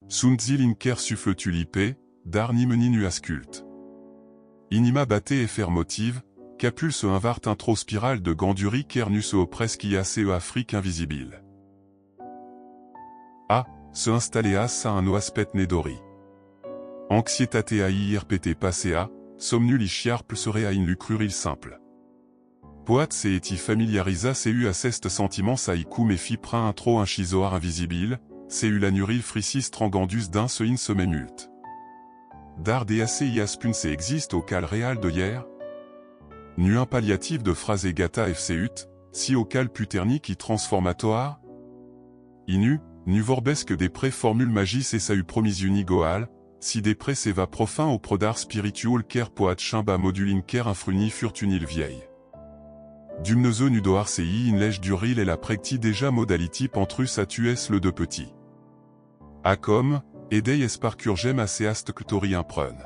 Sunzi linker suffle tulipé, dar nimeni nuasculte. Inima batté et faire motive, capulse invart intro spirale de ganduri kernus o presquiace Afrique invisible. A. Se installeas à un oaspet nedori. Anxietate airpt passea, somnul ischiarp serait à in lucruril simple. Poat se eti familiarisa seu acest sentiment saicum et fi prin intro un chisoar invisible, seu lanuril frisis strangandus d'un se in sememult. Dar dac iaspunse existe au cal réal de hier. Nu un palliatif de phrase gata fcut, si au cal puterni qui transformatoire. Inu, nu vorbesque des pré formule magis et sau promisuni goal, si des pré s'eva profin au prodar spiritual ker poat chimba modulin ker infruni furtunil vieille. Dumneze nudoar ci in lège duril et la precti déjà modality pentrus atues le de petit. Acom, edei esparcurgem aceast ctori imprun.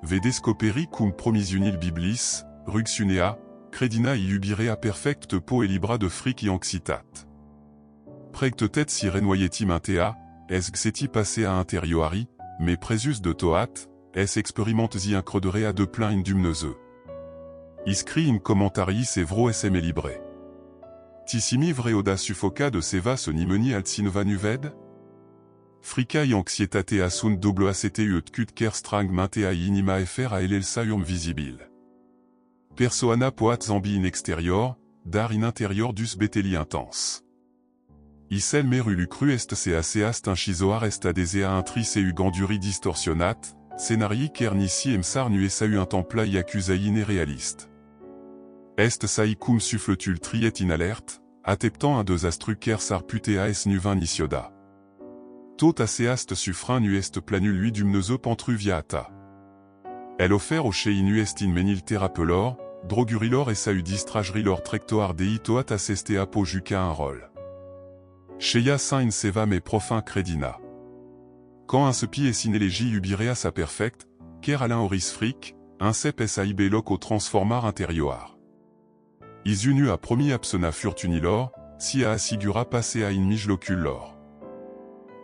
Vedescoperi cum promisunil biblis, ruxunea, credina iubirea perfect po et libra de fric y anxitat. Precte tête si renoyetim intea, es xeti passé à interioari, mais présus de toat, es experimentesi incroderea de plein in dumneze. Iscrit in commentaris evro sm libre. Tissimi vreoda suffoca de seva se nimeni altsinova nuved? Fricae anxietate asunt double act cut ker strang mintea inima fr a elelsa visibil. Persoana poat zambi in exterior, dar in interior dus beteli intense. Isel meru cru est se aceast un chisoar est adesea intri seu ganduri distorsionat, scenarii kernici emsar nu sau un templa y accusain irréaliste. Est saicum suffletul triet in alerte, atteptant un deux astrucer sarputea es nuvin nisioda. Tot aceast suffrin nu est planul lui dumneze pentruviata. Elle offert au chez inu est in menil therapelor, drogurilor et sau distragrilor trectoar dei toat assestea po juca un rôle. Cheia sain in seva me profin credina. Quand un sepi et sinélégie ubirea sa perfect, ker alain oris fric, un sep saib loc au transformar interioar. Isunu a promis absena furtunilor, si a assigura passé à in mijloculor.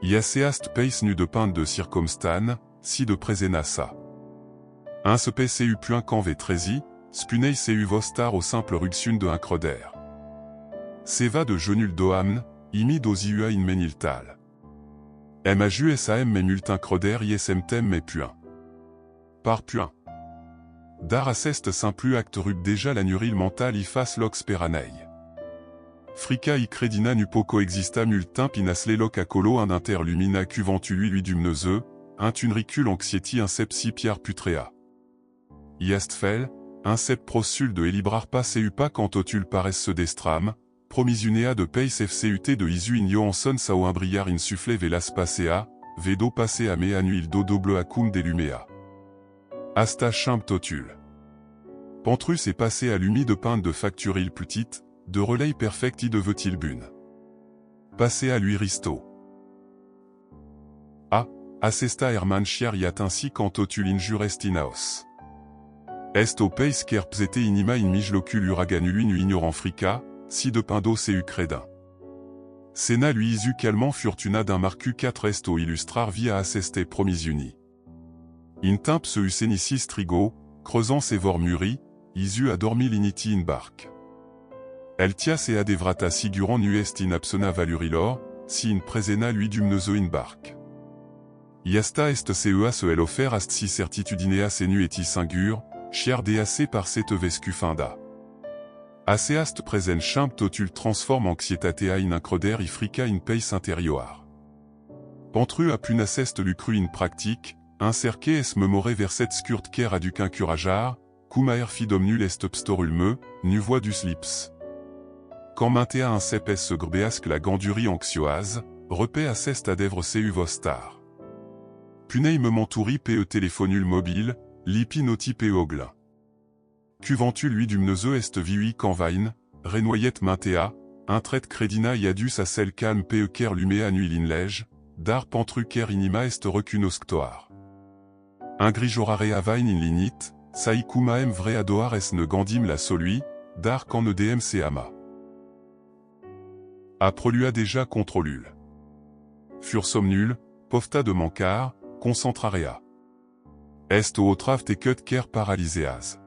Iaceast peis nu de peinte de circumstan, si de presenassa. Un sepe seu puin canve tresi, spunei seu vostar au simple ruxun de un croder. Seva de genul doamn, imi dosiua in meniltal. Maju sam me multin croder ism tem me puin. Par puin. Dar acest simplu acte rub déjà la nuril mental ifas lox peranei. Frica i credina nu poco exista multin pinasle loc acolo un interlumina cuventului lui dumneze, un tunricul anxieti un sepsi piar putrea. Iastfel, un sep prosul de elibrar pas seu pas cantotul pares se destram, promisunea de peis fcut de isu in johansson sao imbriar in suffle velas passea, vedo passea me anuil do double acum delumea. Asta chimp totul. Pentrus est passé à l'humide peinte de facturil petite, de relais perfecti de vetil bune. Passé à lui risto. A. Assesta herman chiariat ainsi cantotul injurestinaos. Est au peis kerpzete inima in mijlocul uraganulun ignorant frica, si de pindo seu credin. Sena lui isu calmant furtuna d'un marcu 4 esto illustrar via asseste promisuni. In timp se usenicis trigo, creusant ses vor muri, isu a dormi l'initi in barque. Eltias et adevrata sigurant nu est in absona valurilor, si in presena lui dumneze in barque. Iasta est cea se el offer ast si certitudinea senu eti singur, chiar deace par cette vescufinda. Aceast presen chimp totul transforme anxietatea in incroder ifrica in peis interioar. Pentru a punacest lucru in pratique, incerque es memore verset scurt ker aduc incurajar, cum aer fidomnul est pstorulme, nu voix du slips. Quand maintea un sepes se grbeasque la gandurie anxioise, repé acest adèvre seu vostar. Punei me mentouri pe téléphonul mobile, lipi noti pe oglin. Cuventu lui dumneze est viui canvain, renoyette maintea, un trait credina iadus a cel calme pe ker lumea nuil in lège, dar pentru ker inima est recunosctoar. Un grijorare avain in linit, saicum vre adoar es ne gandim la solui, dar quand ne dm se ama. A prolua déjà controlul. Fur somnul, povta de mancar, concentrarea. Est au otrav te cut ker paralyseas.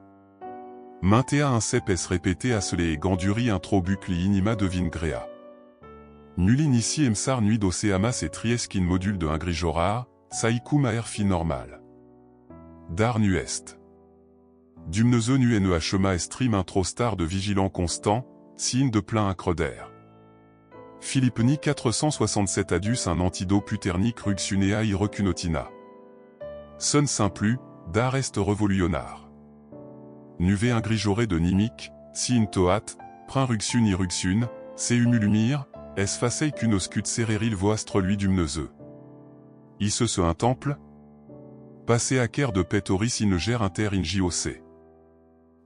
Maintea un sep es répété à cele et ganduri introbucli inima devine grea. Nulin ici emsar nuit d'océamas et trieskin module de ingrijorar, saicum aer fi normal. Dar nuest. Dumneze nu nehma estrim introstar de vigilant constant, signe de plein incroder. Philippeni 467 adus un antidote puternique ruxunea irecunotina. Son simplu, dar est revolutionnar. Nuvé ingrijoré de nimique, si toat, prin ruxun iruxun, se humulumir, es facei cunoscut sereril voastre lui dumneze. Isse un temple? Passé à ker de petoris gère inter in joc.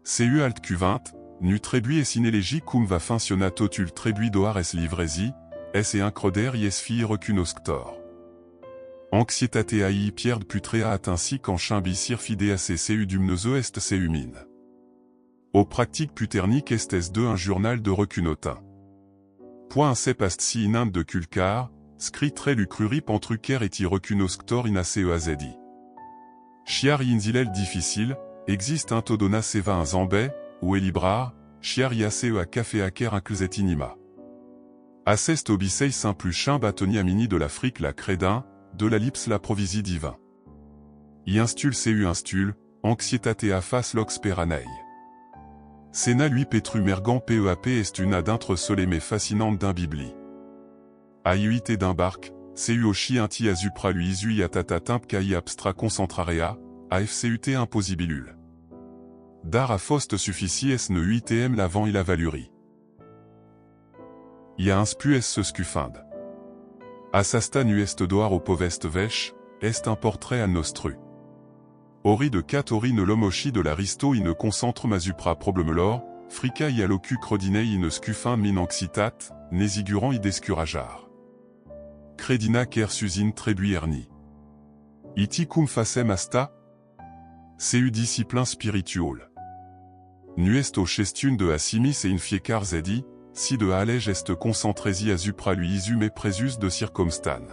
Cu alt q20, nu trebui es inélégi cum va finciona totul trebui doar es livresi, es et incroder ies fi recunosctor. Anxietate ai pierd putrea at ainsi qu'en chimbi cirfideace cu dumneze est se humine. Au pratique puternique estes de un journal de recunotin. Point sep ast si ininde de culcar, scrit tre lucruri pantruker et i recunosctor in aceazedi. Chiar inzilel difficile, existe un todona seva un zambé, ou elibrar, chiar iaceo a café aker inclzet inima. Acest obisei simplu chim batoni amini de l'Afrique la crédin, de la lips la provisi divin. I instul seu instul, anxietate a face lox peranei. Sena lui petru mergan pep est une adintre solémé fascinante d'un bibli. Aiuité d'un barque, seu ochi inti azupra lui isui atata timp kai abstra concentrarea, afcut imposibilul. Dar a fost sufficies ne uitm l'avant il avaluri. Ia inspu es se scufind. Assasta nu est doar au povest vech, est un portrait al nostru. Ori de cat ori ne lomochi de l'aristo in concentre mazupra problemelor, frica i alocu crodinei in scufin min anxitat, nesigurant i descurajar. Credina ker susin trebui erni. Iti cum facem asta? Seu discipline spiritual. Nuest au chestune de assimis et infiecar zedi, si de alege est concentrési azupra lui isum et présus de circumstan.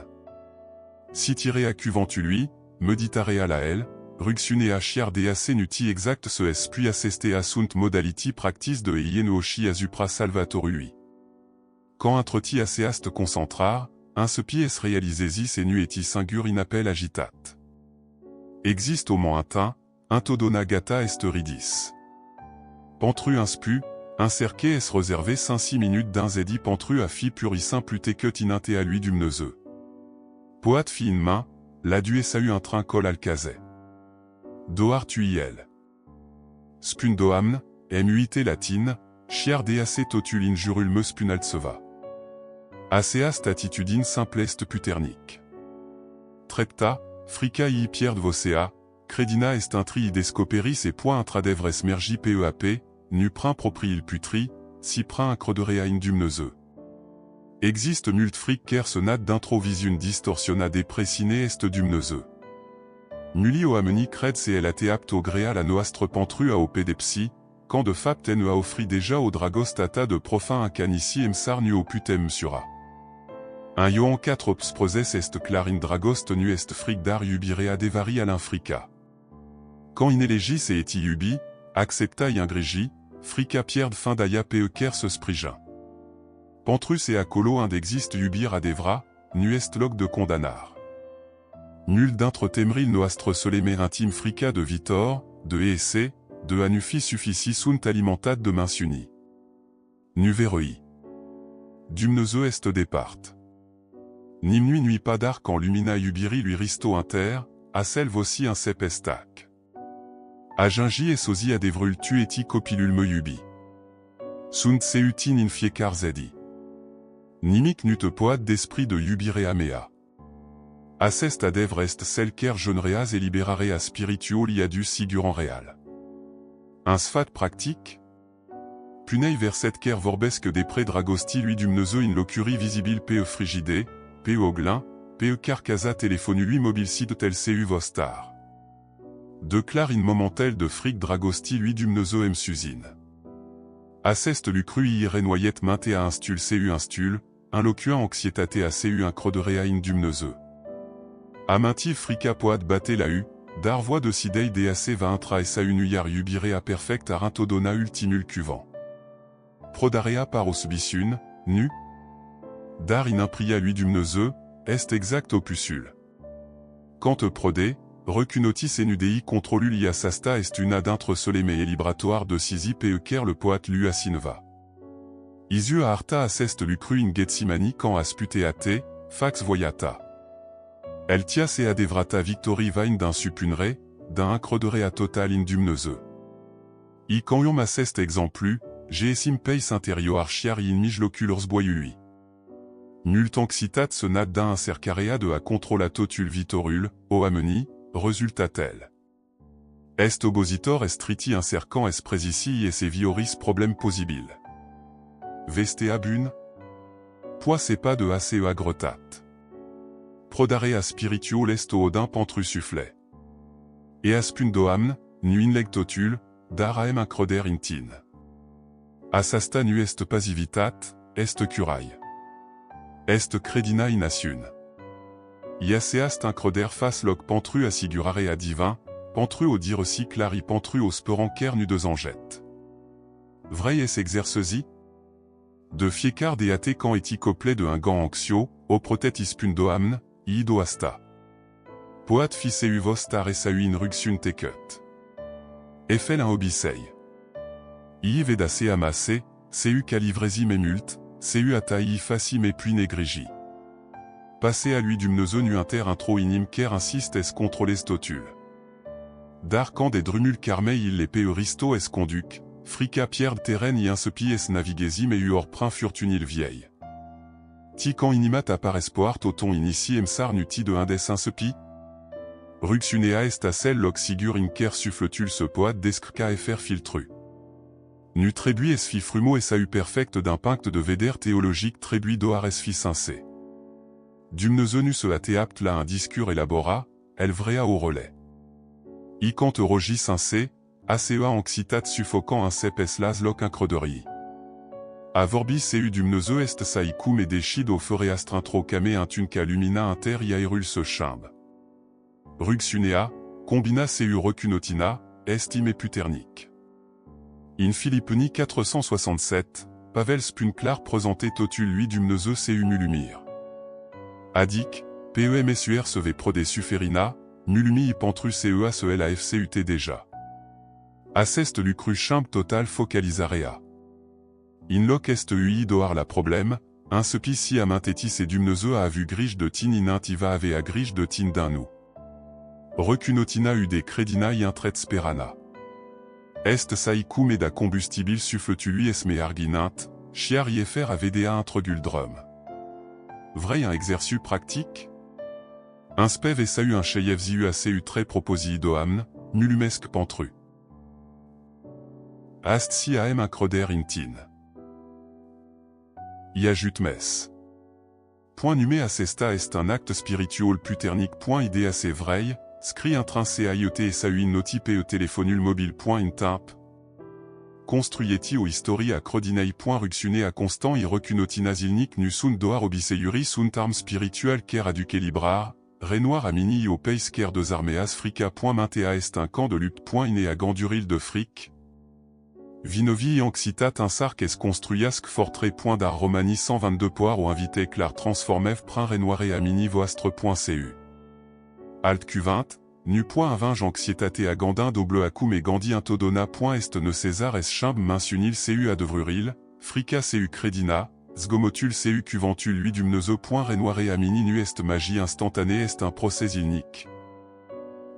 Si tiré a cuventu lui, meditare à la elle, ruxune a chiar deace nuti exact se es puis asseste asunt modality practice de eienochi azupra salvatorui. Quand introti aseast concentrar, un sepi es realisesis et nueti singur in appel agitat. Existe au moins un todona gata est ridis. Pantru inspu, incerque es réservé 5-6 minutes d'un zedi pantru a fi purisin plute que tininte à lui dumneze. Poat fi in main, la du es a eu un train col alcazet. Doar tuiel. Spundoamn, muit latine, chiar deace totul injurul me spunaltseva. Aseast attitudine simpleste puternique. Trepta, frica i pierd vocea, credina est intri descoperis et point intradevres mergi pep, nu prin propriil putri, si prin incroderea in dumneze. Existe mult fric ker senat d'introvision distorsiona depressine est dumneze. Muli o ameni cred se lat apto grea la noastre pantru a opedepsi, quand de fapt en a offri déjà au dragostata de profin incanici emsar nu au putem sura. Un yoan 4 obsproses est clarin dragost nu est fric dar ubirea devari à l'infrica. Quand inelegis et eti ubi, accepta y ingrigi, frica pierd fin daya pe ker se sprigin. Pantrus et acolo indexiste ubir a devra, nu est log de condamnar. Nul d'intre temril noastre solémé intime frica de Vitor, de Esse, de Anufi suffici sunt alimentat de minsuni. Nuveroi. Dumneze est départ. Nim nuit pas d'arc en lumina ubiri lui risto inter, a selve aussi un sep estac. Agingi et sosi a devrul tu eti copilul me ubi. Sunt seutin infiecar zedi. Nimic nut poat d'esprit de ubire mea. Assest ad est selker genreas et liberare a spiritual iadus sigurant real. Un sfat pratique? Punei verset ker vorbesque depre dragosti lui dumneze in locuri visibil pe frigide, pe oglin, pe carcasa téléphonului mobilcide tel cu vostar. De clar in momentel de fric dragosti lui dumneze emsusine. Assest lucrui renoyet mainte a instul cu instul, un locuant anxietate a cu incroderea in dumneze. Amintiv frica poat bate la u, dar voix de sidei dac va intra sa unuiar ubirea perfect arintodona ultimul cuvant. Prodarea paros bisun, nu. Dar in impria lui dumneze, est exact opusul. Quant prode, recunotis enudei controlulia sasta est una d'intre soleme et libratoire de sisi peuker le poat lua sinva. Isu a arta assest lucru in getsimani quand asputeate, fax voyata. El tias et adevrata victori vain d'un supunre, d'un incrodere a total in dumneze. I canyon assest exemplu, geesim peis interior archiari in mijloculors boyului. Multanxitat se nat d'un incercarea de a controla totul vitorul, o ameni, resultat-elle. Est opositor est triti incercant est presici et se vioris problem possibil. Vestea bun. Poi sepa de acea grotat. Prodarea spiritual est odin pantru sufflet. Et aspundoamn, nuinleg totul, daraem incroder intin. Asasta nu est pasivitat, est curaille. Est credina in asun. Iaseast incroder face loc pantru assigurare a divin, pantru au dire clari pantru au speranker nu deux angette. Vrei es exercezi? De fiecard et athé quand eti coplet de un gant anxio, au protet ispundoamn, iido asta. Poat fiseu vostar esau in ruxun tekut. Effel un obisei. Iiv edase amasse, seu calivresi memult, seu atai faci me puis negrigi. Passé à lui dumneze nu inter intro inim ker insiste es contrôles totul. Dar quand des drumul carmei il les peuristo es conduc, frica pierre terren y insepi es navigesi me uor prin furtunil vieille. Ti quand inimat apparespoart toton inici emsar nuti de indes insepi? Ruxunea est a celle loc sigur in ker suffletul se poat descca fr filtru. Nu trebui es fi frumo es au perfect d'un pacte de veder théologique trebui doar es fi sincé. Dumneze nu se até apte là un discours élabora, el vrea au relais. I quand rogi sincé, acea anxitat suffocant un sep es las loc incroderie. A vorbis seu dumneze est saicum et déchid au fere astrintro came un tunca lumina inter iaerul se chimbe. Ruxunea, combina seu recunotina, estime puternique. In Philipponi 467, Pavel Spunklar présentait totul lui dumneze seu mulumir. Adic, PEMSUR se ve prode suferina, mulumi y pantru CEA se LAFCUT déjà. Assest lucru chimbe total focalisarea. In loc est ui doar la problème, un sepi si a maintetis et dumneze a vu grige de tin inintiva ave a grige de tin d'un nou. Recunotina ude credina y intret sperana. Est saicum et da combustibil suffletului esme arginint, chiar iefer a VDA introguldrum. Vrai un exercice pratique? Un spev et sahu un cheyevziu aceu très proposi doamn, mulumesque pantru. Ast si am incroder intin. Y ajoute mes. Point numé assesta est un acte spirituel puternique. Point idée assez vrei, scrit intrinsé aiet et sahu in noti pe téléphonul mobile. Point in timp. Construieti o histori a crodinei. Ruxune a constant i recunotina zilnik nu sunt doar obiseiuri sunt arm spirituel ker aduque librar, renoir a mini o peis ker deux armeas frica. Maintea est un camp de lutte. Iné a ganduril de fric. Vinovi anxitat insarc es construiasque fortre. Dar romani 122 poir o invité clar transformev prin renoire a mini voastre.cu. Alt Q20, nu. Invinge anxietate a gandin double acum et gandi intodona. Est ne César es chimbe minsunil cu a devruril, frica cu credina, sgomotul cu cuventul lui dumneze. Renoire a mini nu est magie instantanée est un procès ilnique.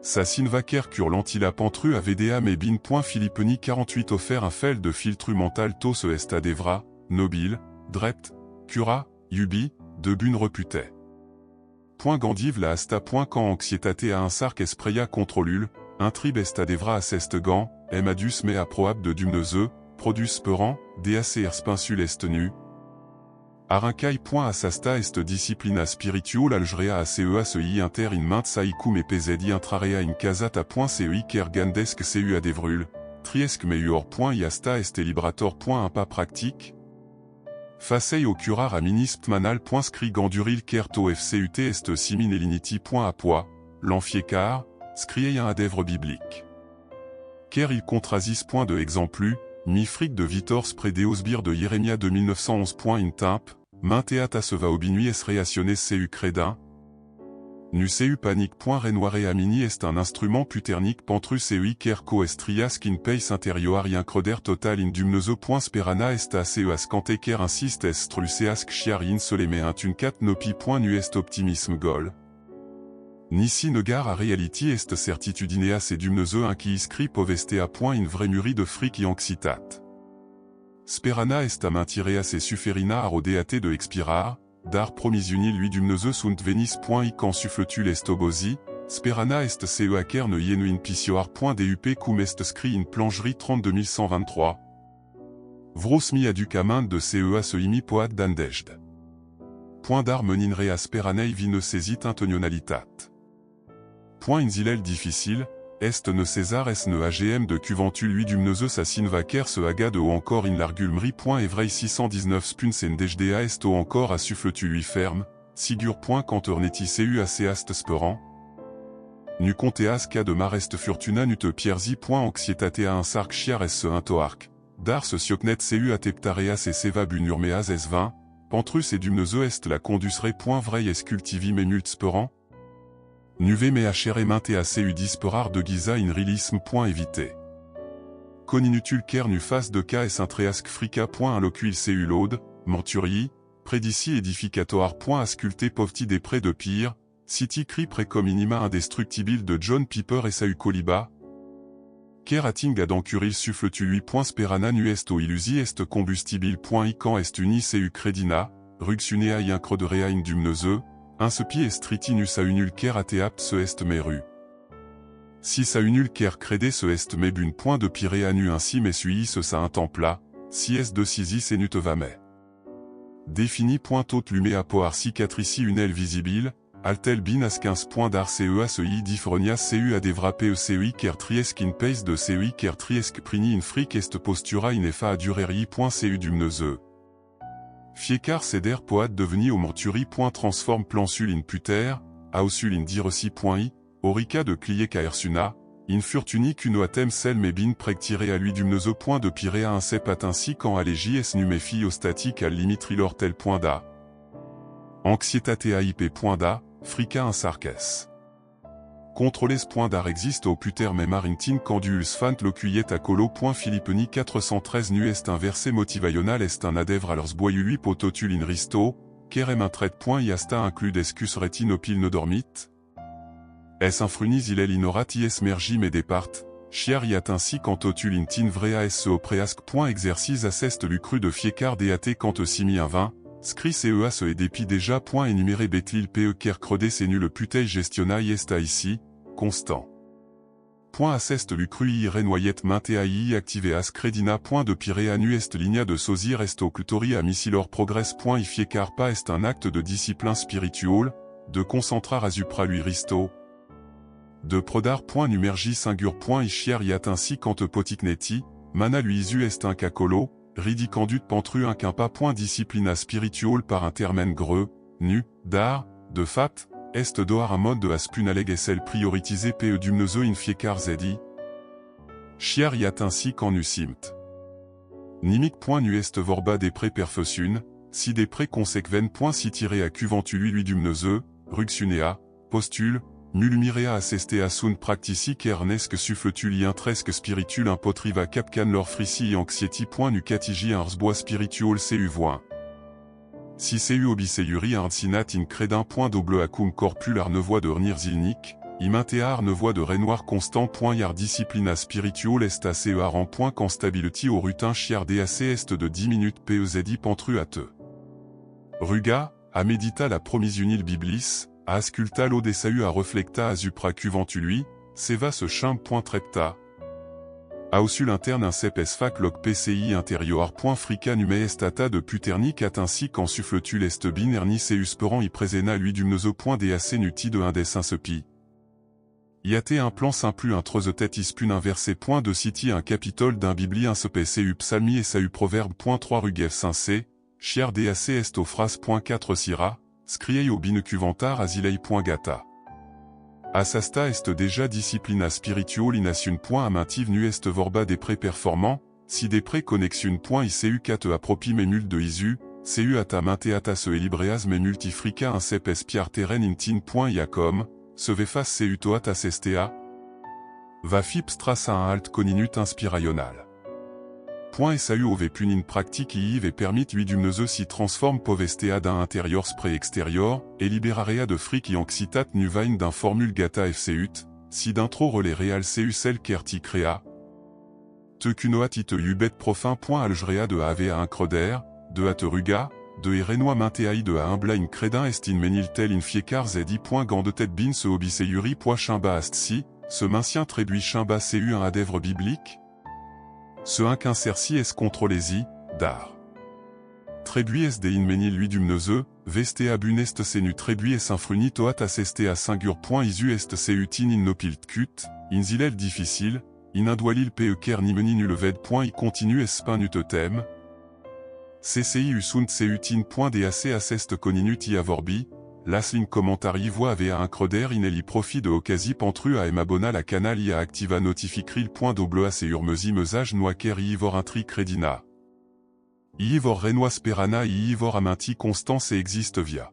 Sa sinvaker cure l'antila pantru a VDA mais bin. Philipponi 48 offert un fel de filtru mental tos est adevra, nobile, drept, cura, yubi, de bun reputait. Gandive la asta. Quand anxietate a un sarc espreia controlul, un trib est adevra assest gant, emadus me a proab de dumneze, produs perant, DACR spinsul est nu. Arincai. Assasta est disciplina spiritual algrea a CEA CEI inter in maint saicum et PZI intrarea in casata. CEI ker gandesque CU adevrul, triesque meior. Iasta est librator. Un pas pratique. Facei ocurar a minispt manal. Scriganduril kerto fcut est simin elinity. À poids, l'amphiecar, scriei un adèvre biblique. Ker il contrasis. De exemplu, mi fric de Vitors prédeosbir de Jérémia de 1911. In timp, mainteat a se va obinui es reaciones cu credin. Nu cu panique. Renoire amini est un instrument puternique. Pentrus eui kerco estrias kin peis interioarien creder total indumnezo. Sperana est ac ascante ker insist est struseasc chiarin soleme intuncat nopi. Nu est optimisme gol. Nisi negar a reality est certitudineas edumnezo inqui iscri povestea. In vremuri de fric ianxitat. Sperana est amintireas et suferina a rodeate de expirar. Dar promisuni lui dumneuse sunt venis. I quand suffletul est obosi, sperana est ceaker ne yenuin pissioar. Dup cum est scrit in plangerie 32123. Vros mi aduc aminde de cea se imi poat dandejde. Dar meninrea speranei vi ne saisit intentionalitat. In zilel difficile, est ne César es ne agm de cuventul lui dumneuse sa sinvaker se haga de ou encore in largulmri. Evrei 619 spuns en dejda est ou encore a suffletu lui ferme, sigur. Cantorneti cu aceast sperant. Nu conteas ca de marest fortuna nute pierzi. Anxietatea un sarc chiar es intoarc. Dar se siocnet cu ateptareas et seva bunurmeas es 20, pentrus et dumneuse est la condusre. Vrei es cultivi me mult sperant. Nuve me achere maintea cu disperar de giza in rilisme. Évité. Coninutul ker nu face de ca es intreasc frica. Un locuil cu laude, morturii, prédici edificatoire. Asculte povti des prés de pire, city cri precom inima indestructibil de John Piper et sau coliba. Ker ating adancuril suffletu lui. Sperana nu est o illusi est combustibil. Ican est uni cu credina, ruxunea incre de rea indumneuse. Insepi estritinus a unul ker ateap se est meru. Si sa unul ker crede se est mebun. De pire anu ainsi me suis se sa intempla, si est de sisis enut vame. Défini. Tot lume a poar cicatrici unel visibil, altel bin as 15. D'arcea sei difronias cu adevra pecui ker triesc in peis de cui ker triesc prini in fric est postura in efa adureri. Cu dumneuse. Fiekar ceder poat deveni au morturi. Transforme plansul in puter, ausul in direci. I, orica de clier caersuna, in furtuni cunoatem sel mebin prectire à lui dumneuse. De pire à un sepat ainsi quand allégi es numefi statique al limitrilor tel. Da. Anxietate aip. Da, frica un sarques. Controles. Dar existe au puter memarintin canduus fant locuyet a colo. Philippeni 413 nu est un verset motivational est un adèvre à leurs boyului pototul in risto, kerem un trait. Iasta includ escus retinopil ne dormit. Es infrunis il inorat ies mergim et depart, chiar iat ainsi cantotul in tin vrea es opreasc. Exercice assest lucru de fiekar deate quant simi un 20. Scris cea se et dépi déjà. Énuméré betlil pe ker crede senu le putei gestionai est ici, constant. Assest lucrui renoyet mainteai activeas credina. De pire anu est ligna de sosir est oclutori a missilor progress. Ifiekar pas est un acte de discipline spiritual, de concentrar azupra lui risto. De prodar. Numergi singur. Ichiar iat ainsi quant poticneti, mana luisu est un cacolo. Ridicandut pentru un quimpa. Disciplina spiritual par un termen greux, nu, dar, de fat, est doar un mode de aspunaleg esel prioritisé pe dumneuse in fiekar zedi. Chiar iat ainsi qu'en usimt. Nimic. Nu est vorba des pré perfesun, si des pré consequven. Si tiré à cuventului lui dumneuse, ruxunea, postule, mulmirea assestea sunt practici kernesque suffletuli intresque spiritul impotriva capcan lor frisi anxieti. Nu catigi arsbois spiritual cu voin. Si cu obiseiuri arsinat in credin. Doble acum corpul arnevois de rnir zilnik, imintea arnevois de renoir constant. Yar disciplina spiritual est ac aran. Quand stability au rutin chiar dac est de 10 minutes pezdi pentru à te. Ruga, a medita la promisunil biblis, a asculta l'odesau a reflecta azupra cuventului, seva se chimp. Trepta. Ausul interne un sepes fac loc pci interior. Frica nume estata de puternic at ainsi qu'en suffletul est bin ernis eusperant i presena lui dumneuse. Dac nuti de indes insepi. Iate un plan simplu un treusetet ispun inversé. De city un capitole d'un bibli un sepe cu psalmi et sau proverbe. 3 rugev 5c, chiar dac est ofras.4 sira, scriei obinecuvantar asilei.gata. Asasta est déjà disciplina spiritualination. Nu est vorba depre performant, si depre connexion.icu cate appropi memul de isu, cu ata mateata se elibreas me multifrica incep espiar terren intin.iacom, se vefas cu toat assestea. Va fipstras a un alt coninut inspiraional. .sau punin pratique iiv et permit lui dumneuse si transforme povestea d'un intérieur spray extérieur, et liberarea de fric y anxitat nuvain d'un formule gata fcut, si d'intro relais real cu cel kerti crea. Te cunoat it ubet profin. Algrea de ave à un creder, de at ruga, de erenois mainteai de a un blain credin estin menil tel in fiekar zedi. Gant de tête bin se obiseyuri. Chimba astsi, ce maintien trébuit chimba cu un adèvre biblique. Ce inquincerci est contrôlesi, dar. Trébuit est de inmenil lui dumneuse, vestea bunest senu trébuit est infruni toat assestea singur. Isu est seutin in nopilt cut, in zilel difficile, in indwalil peker nimeni nuleved. I continue espin utetem. CCI usunt seutin. Dac assest coninut I avorbi, lasling commentari voix ave a un creder ineli profit de ocasi pantru a emabona la canal I a activa notificril. Dobloas et urmesi mesage noaker ivor intri credina. Ivor renois sperana ivor aminti constance et existe via.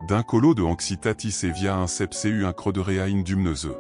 D'un colo de anxitatis et via un sepcu un creux de rea in dumneuse.